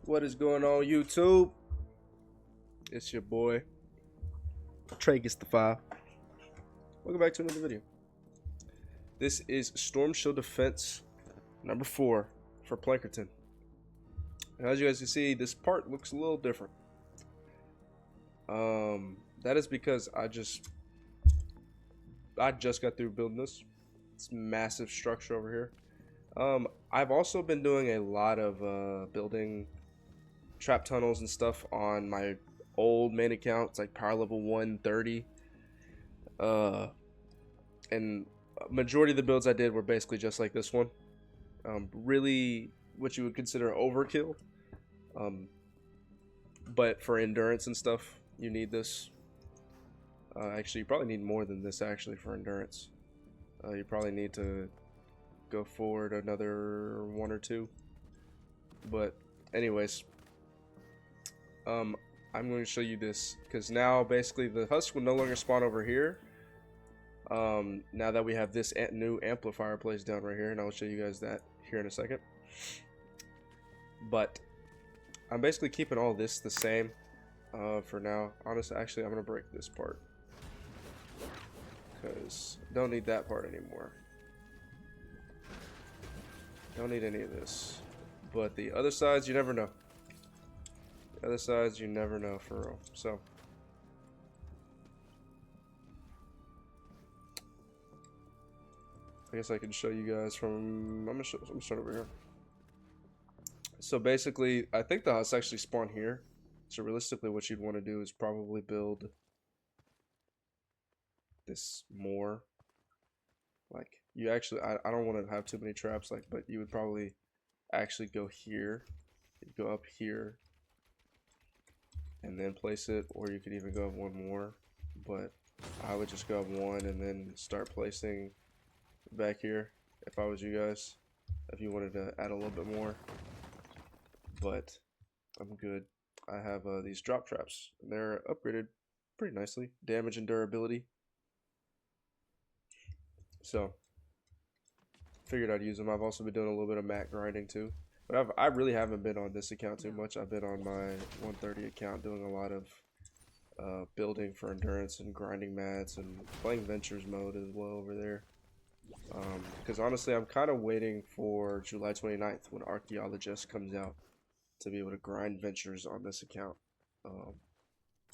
What is going on, YouTube? It's your boy Trey gets the five. Welcome back to another video. This is Storm Shield Defense number 4 for Plankerton. And as you guys can see, this part looks a little different. That is because I just got through building this. It's massive structure over here. I've also been doing a lot of building trap tunnels and stuff on my old main account. It's like power level 130. And majority of the builds I did were basically just like this one. Really what you would consider overkill. But for endurance and stuff, you need this. Actually, you probably need more than this actually for endurance. You probably need to go forward another 1 or 2. But anyways, I'm going to show you this because now basically the husk will no longer spawn over here. Now that we have this new amplifier placed down right here, and I'll show you guys that here in a second. But I'm basically keeping all this the same for now. Honestly, actually, I'm going to break this part because don't need that part anymore. Don't need any of this. But the other sides, you never know. The other sides, you never know for real. So I guess I can show you guys from. I'm gonna start over here. So basically, I think the huts actually spawn here. So realistically, what you'd want to do is probably build this more. Like you actually, I don't want to have too many traps. Like, but you would probably actually go here. You'd go up here. And then place it, or you could even go up one more, but I would just go up one and then start placing back here if I was you guys, if you wanted to add a little bit more. But I'm good. I have these drop traps. They're upgraded pretty nicely, damage and durability, so figured I'd use them. I've also been doing a little bit of mat grinding too. But I really haven't been on this account too much. I've been on my 130 account doing a lot of building for endurance and grinding mats and playing Ventures mode as well over there. Because honestly, I'm kind of waiting for July 29th when Archaeologist comes out to be able to grind Ventures on this account.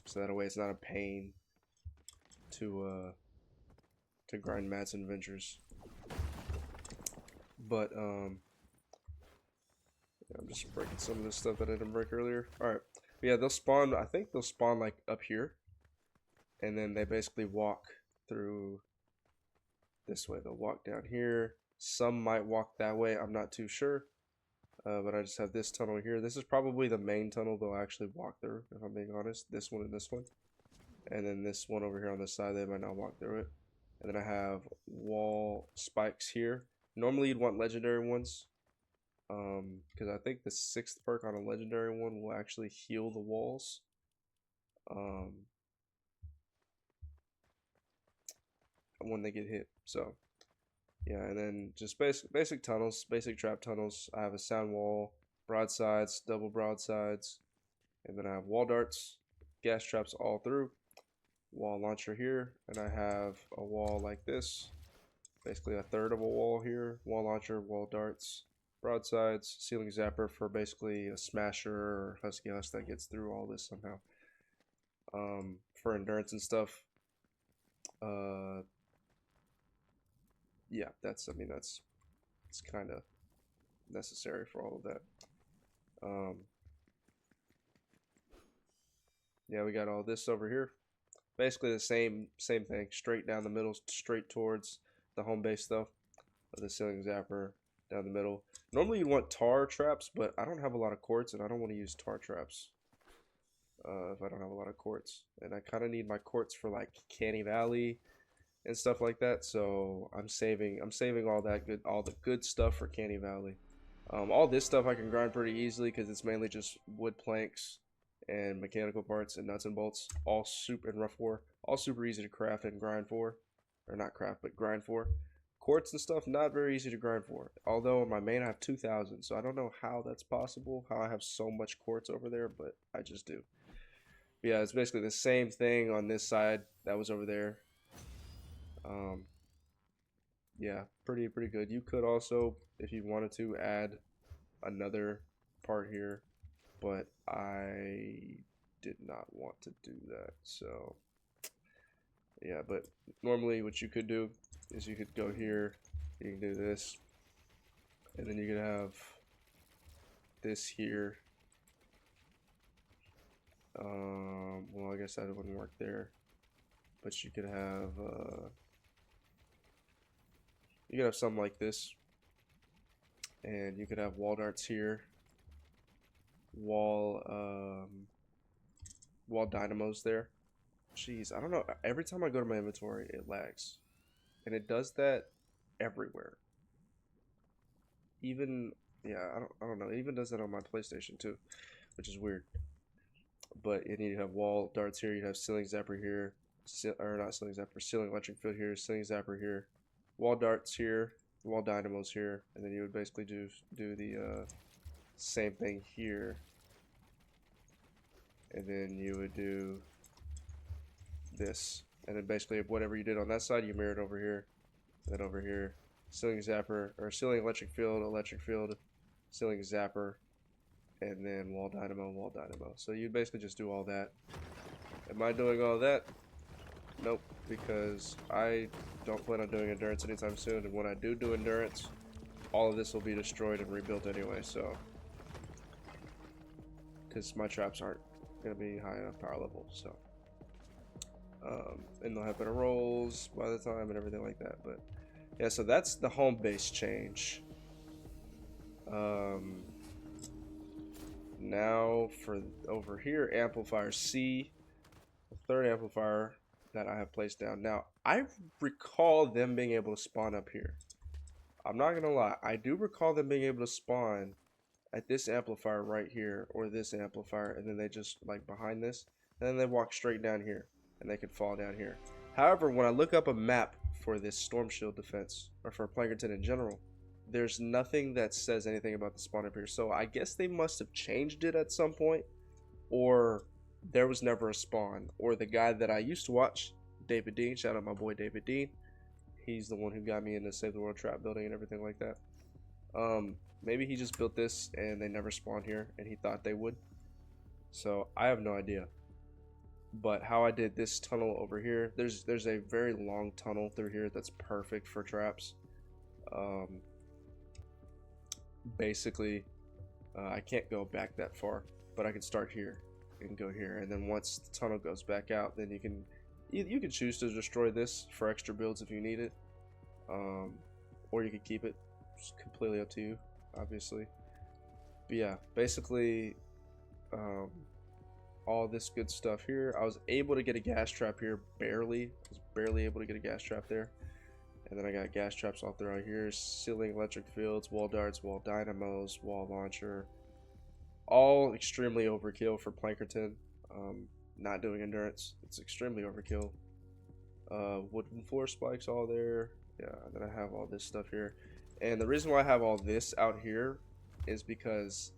So that way it's not a pain to grind mats and Ventures. But I'm just breaking some of this stuff that I didn't break earlier. Alright. Yeah, they'll spawn, I think they'll spawn like up here. And then they basically walk through this way. They'll walk down here. Some might walk that way. I'm not too sure. But I just have this tunnel here. This is probably the main tunnel they'll actually walk through, if I'm being honest. This one and this one. And then this one over here on this side, they might not walk through it. And then I have wall spikes here. Normally you'd want legendary ones. Because I think the 6th perk on a legendary one will actually heal the walls. When they get hit. So yeah, and then just basic tunnels, basic trap tunnels. I have a sound wall, broadsides, double broadsides, and then I have wall darts, gas traps all through, wall launcher here, and I have a wall like this, basically a third of a wall here, wall launcher, wall darts, broadsides, ceiling zapper for basically a smasher or husky husk that gets through all this somehow. For endurance and stuff. Yeah, that's it's kind of necessary for all of that. Yeah, we got all this over here. Basically the same thing, straight down the middle, straight towards the home base stuff. The ceiling zapper down the middle. Normally you want tar traps, but I don't have a lot of quartz, and I don't want to use tar traps if I don't have a lot of quartz. And I kind of need my quartz for like Canny Valley and stuff like that. So I'm saving all the good stuff for Canny Valley. All this stuff I can grind pretty easily because it's mainly just wood planks and mechanical parts and nuts and bolts. All super and rough ore. All super easy to craft and grind for, or not craft, but grind for. Quartz and stuff, not very easy to grind for. Although on my main I have 2,000, so I don't know how that's possible, how I have so much quartz over there, but I just do. But yeah, it's basically the same thing on this side that was over there. Yeah, pretty good. You could also, if you wanted to, add another part here, but I did not want to do that. So yeah, but normally what you could do is you could go here, you can do this, and then you could have this here. Well, I guess that wouldn't work there, but you could have something like this, and you could have wall darts here, wall dynamos there. Jeez, I don't know. Every time I go to my inventory, it lags, and it does that everywhere. Even yeah, I don't know. It even does that on my PlayStation too, which is weird. But you need to have wall darts here. You have ceiling zapper here, or not ceiling zapper, ceiling electric field here, ceiling zapper here, wall darts here, wall dynamos here, and then you would basically do the same thing here, and then you would do this, and then basically whatever you did on that side, you mirrored over here, and then over here, ceiling zapper or ceiling electric field, ceiling zapper, and then wall dynamo. So you basically just do all that. Am I doing all that? Nope, because I don't plan on doing endurance anytime soon, and when I do endurance, all of this will be destroyed and rebuilt anyway, so because my traps aren't going to be high enough power level, so and they'll have better rolls by the time and everything like that. But yeah, so that's the home base change. Now for over here, amplifier C, the third amplifier that I have placed down. Now I recall them being able to spawn up here. I'm not gonna lie, I do recall them being able to spawn at this amplifier right here, or this amplifier, and then they just like behind this, and then they walk straight down here, and they could fall down here. However, when I look up a map for this storm shield defense, or for Plankerton in general, there's nothing that says anything about the spawn up here. So I guess they must have changed it at some point, or there was never a spawn, or the guy that I used to watch, David Dean, shout out my boy David Dean, he's the one who got me into Save the World trap building and everything like that. Maybe he just built this and they never spawned here and he thought they would. So I have no idea. But how I did this tunnel over here, there's a very long tunnel through here that's perfect for traps. Basically, I can't go back that far, but I can start here and go here, and then once the tunnel goes back out, then you can choose to destroy this for extra builds if you need it, or you can keep it. It's completely up to you, obviously. But yeah, basically all this good stuff here. I was able to get a gas trap here, barely. I was barely able to get a gas trap there. And then I got gas traps all throughout here, ceiling electric fields, wall darts, wall dynamos, wall launcher. All extremely overkill for Plankerton. Not doing endurance, it's extremely overkill. Wooden floor spikes all there. Yeah, and then I have all this stuff here. And the reason why I have all this out here is because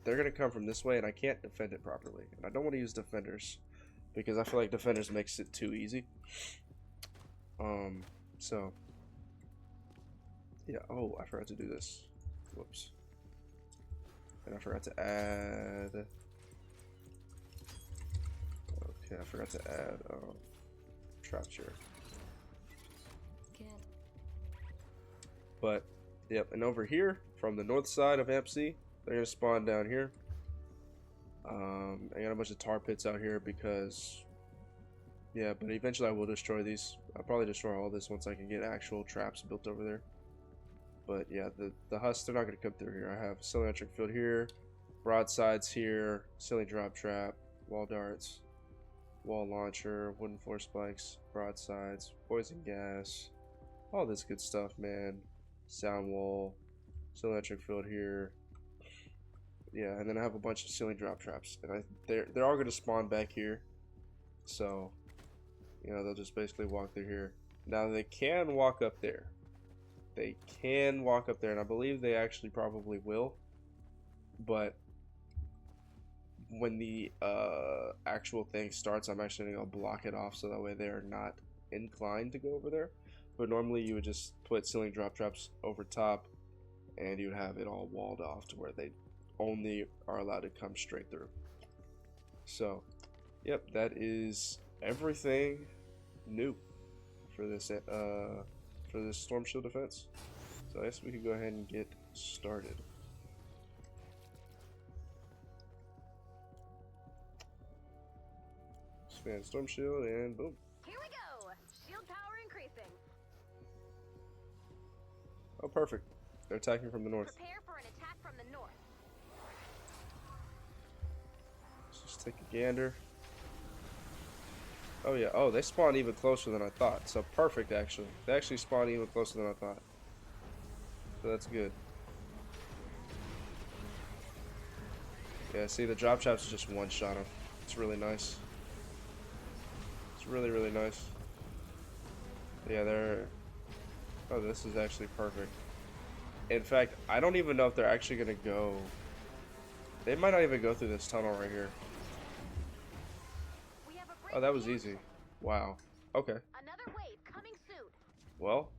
they're going to come from this way and I can't defend it properly. And I don't want to use defenders because I feel like defenders makes it too easy. So yeah, oh, I forgot to do this. Whoops. And I forgot to add. Okay, I forgot to add traps here. But yep, and over here from the north side of AMP-C, they're gonna spawn down here. I got a bunch of tar pits out here because yeah, but eventually I will destroy these. I'll probably destroy all this once I can get actual traps built over there. But yeah, the husks, they're not going to come through here. I have ceiling electric field here, broadsides here, ceiling drop trap, wall darts, wall launcher, wooden floor spikes, broadsides, poison gas, all this good stuff, man. Sound wall, ceiling electric field here. Yeah, and then I have a bunch of ceiling drop traps, and they're all going to spawn back here. So, you know, they'll just basically walk through here. Now they can walk up there. they can walk up there, and I believe they actually probably will. But when the actual thing starts, I'm actually gonna block it off so that way they're not inclined to go over there. But normally you would just put ceiling drop traps over top, and you have it all walled off to where they only are allowed to come straight through. So, yep, that is everything new for this storm shield defense. So I guess we can go ahead and get started. Expand storm shield and boom. Here we go. Shield power increasing. Oh, perfect. They're attacking from the north. Prepare for an attack from the north. Let's just take a gander. Oh yeah, oh, they spawn even closer than I thought. So perfect, actually. They actually spawn even closer than I thought. So that's good. Yeah, see, the drop traps just one-shot them. It's really nice. It's really, really nice. Yeah, they're... Oh, this is actually perfect. In fact, I don't even know if they're actually going to go... They might not even go through this tunnel right here. Oh, that was easy. Wow. Okay. Another wave coming soon. Well,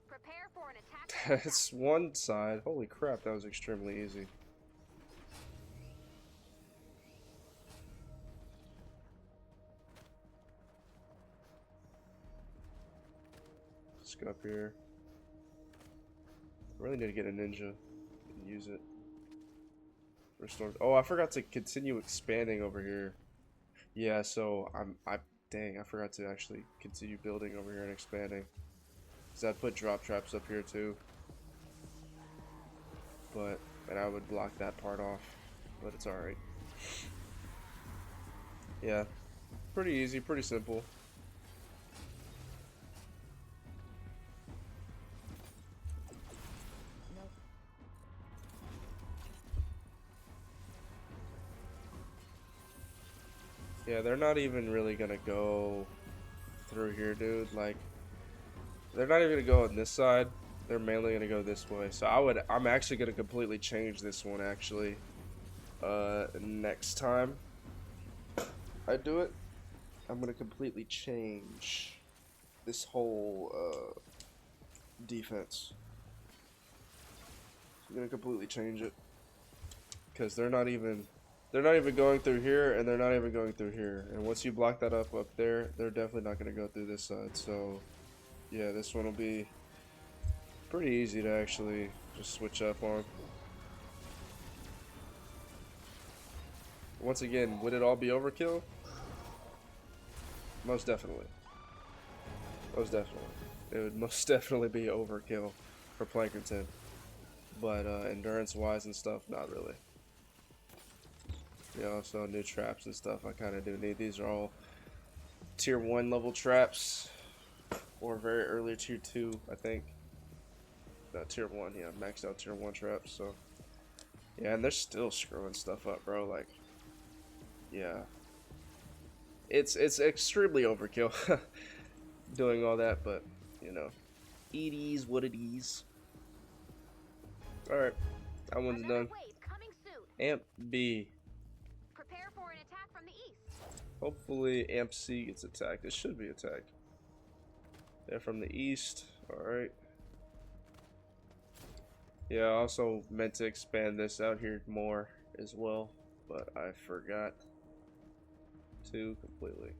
prepare for an attack. that's one side. Holy crap, that was extremely easy. Let's go up here. I really need to get a ninja and use it. Restore. Oh, I forgot to continue expanding over here. Yeah, so dang, I forgot to actually continue building over here and expanding. Cause I put drop traps up here too. And I would block that part off, but it's alright. Yeah, pretty easy, pretty simple. Yeah, they're not even really gonna go through here, dude. Like, they're not even gonna go on this side. They're mainly gonna go this way. So I'm actually gonna completely change this one actually. Next time I do it, I'm gonna completely change this whole defense. I'm gonna completely change it because they're not even going through here, and they're not even going through here. And once you block that up there, they're definitely not gonna go through this side. So yeah, this one will be pretty easy to actually just switch up on. Once again, would it all be overkill? Most definitely. Most definitely. It would most definitely be overkill for Plankerton. But endurance-wise and stuff, not really. Yeah, also new traps and stuff I kind of do need. These are all tier 1 level traps. Or very early tier 2, I think. Not tier 1, yeah, maxed out tier 1 traps, so. Yeah, and they're still screwing stuff up, bro, like. Yeah. It's extremely overkill doing all that, but, you know. It is what it is. Alright, that one's done. Amp B. Prepare for an attack from the east. Hopefully Amp C gets attacked. It should be attacked. They're from the east, alright. Yeah, I also meant to expand this out here more as well, but I forgot to completely.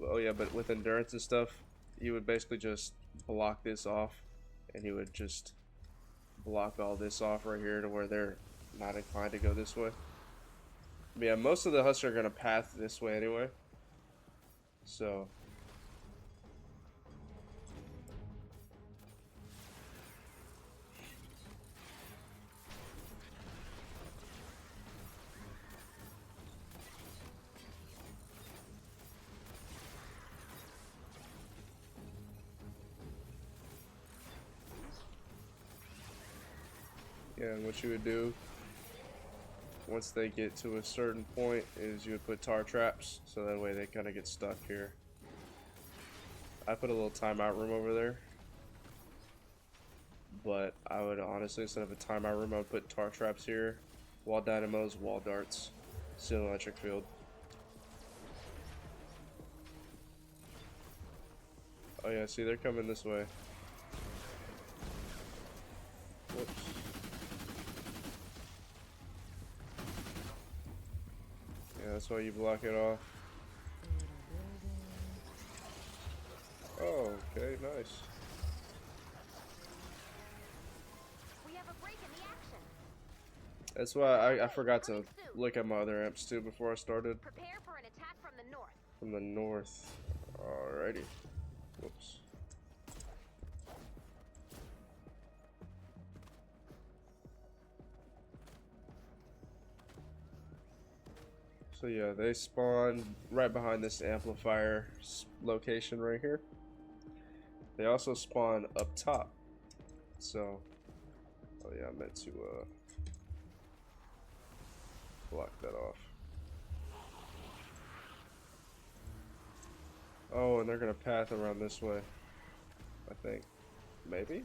Oh yeah, but with endurance and stuff, you would basically just block this off, and you would just block all this off right here to where they're not inclined to go this way. But yeah, most of the husks are gonna path this way anyway, so. Yeah, and what you would do once they get to a certain point is you would put tar traps, so that way they kind of get stuck here. I put a little timeout room over there. But I would honestly, instead of a timeout room, I would put tar traps here, wall dynamos, wall darts, steel electric field. Oh yeah, see, they're coming this way. Whoops. Yeah, that's why you block it off. Oh, okay, nice. We have a break in the action. That's why I forgot to look at my other amps too before I started. Prepare for an attack from the north. From the north. Alrighty. Whoops. So yeah, they spawn right behind this amplifier location right here. They also spawn up top. So, oh yeah, I meant to block that off. Oh, and they're gonna path around this way. I think. Maybe?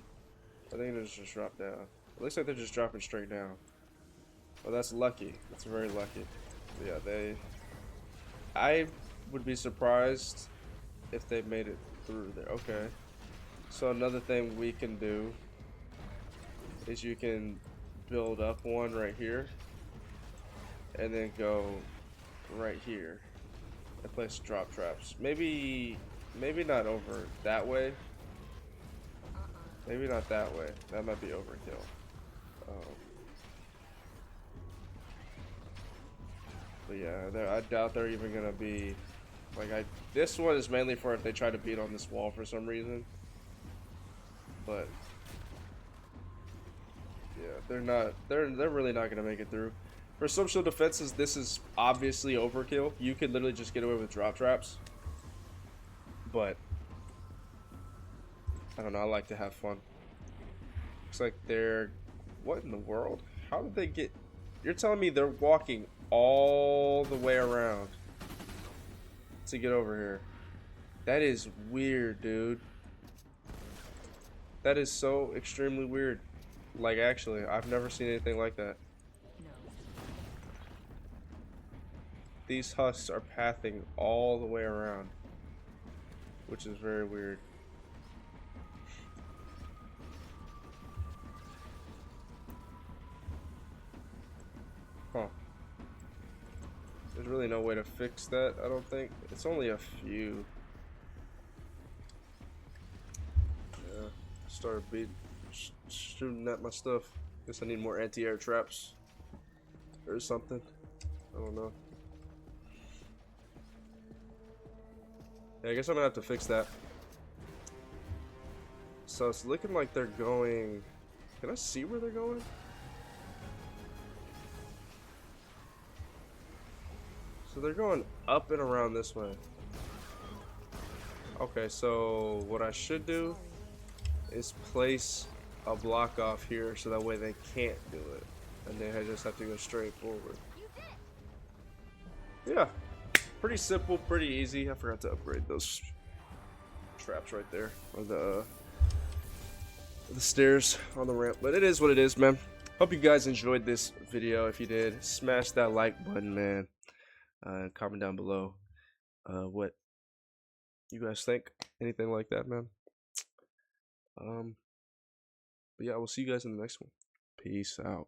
I think they just drop down. It looks like they're just dropping straight down. Well, that's lucky. That's very lucky. But yeah, they... I would be surprised if they made it through there. Okay. So another thing we can do is you can build up one right here and then go right here and place drop traps. Maybe not over that way. Maybe not that way. That might be overkill. But yeah, I doubt they're even gonna be like this one is mainly for if they try to beat on this wall for some reason. But yeah, they're really not gonna make it through. For social defenses, this is obviously overkill. You could literally just get away with drop traps. But I don't know, I like to have fun. Looks like they're... What in the world? How did they get... You're telling me they're walking all the way around to get over here? That is weird, dude. That is so extremely weird. Like, actually, I've never seen anything like that. These husks are pathing all the way around, which is very weird. Huh. There's really no way to fix that, I don't think. It's only a few. Yeah, started shooting at my stuff. Guess I need more anti-air traps or something. I don't know. Yeah, I guess I'm gonna have to fix that. So it's looking like they're going... Can I see where they're going? So they're going up and around this way. Okay, so what I should do is place a block off here so that way they can't do it. And they just have to go straight forward. Yeah, pretty simple, pretty easy. I forgot to upgrade those traps right there. Or the stairs on the ramp. But it is what it is, man. Hope you guys enjoyed this video. If you did, smash that like button, man. Comment down below what you guys think. Anything like that, man. But yeah, we'll see you guys in the next one. Peace out.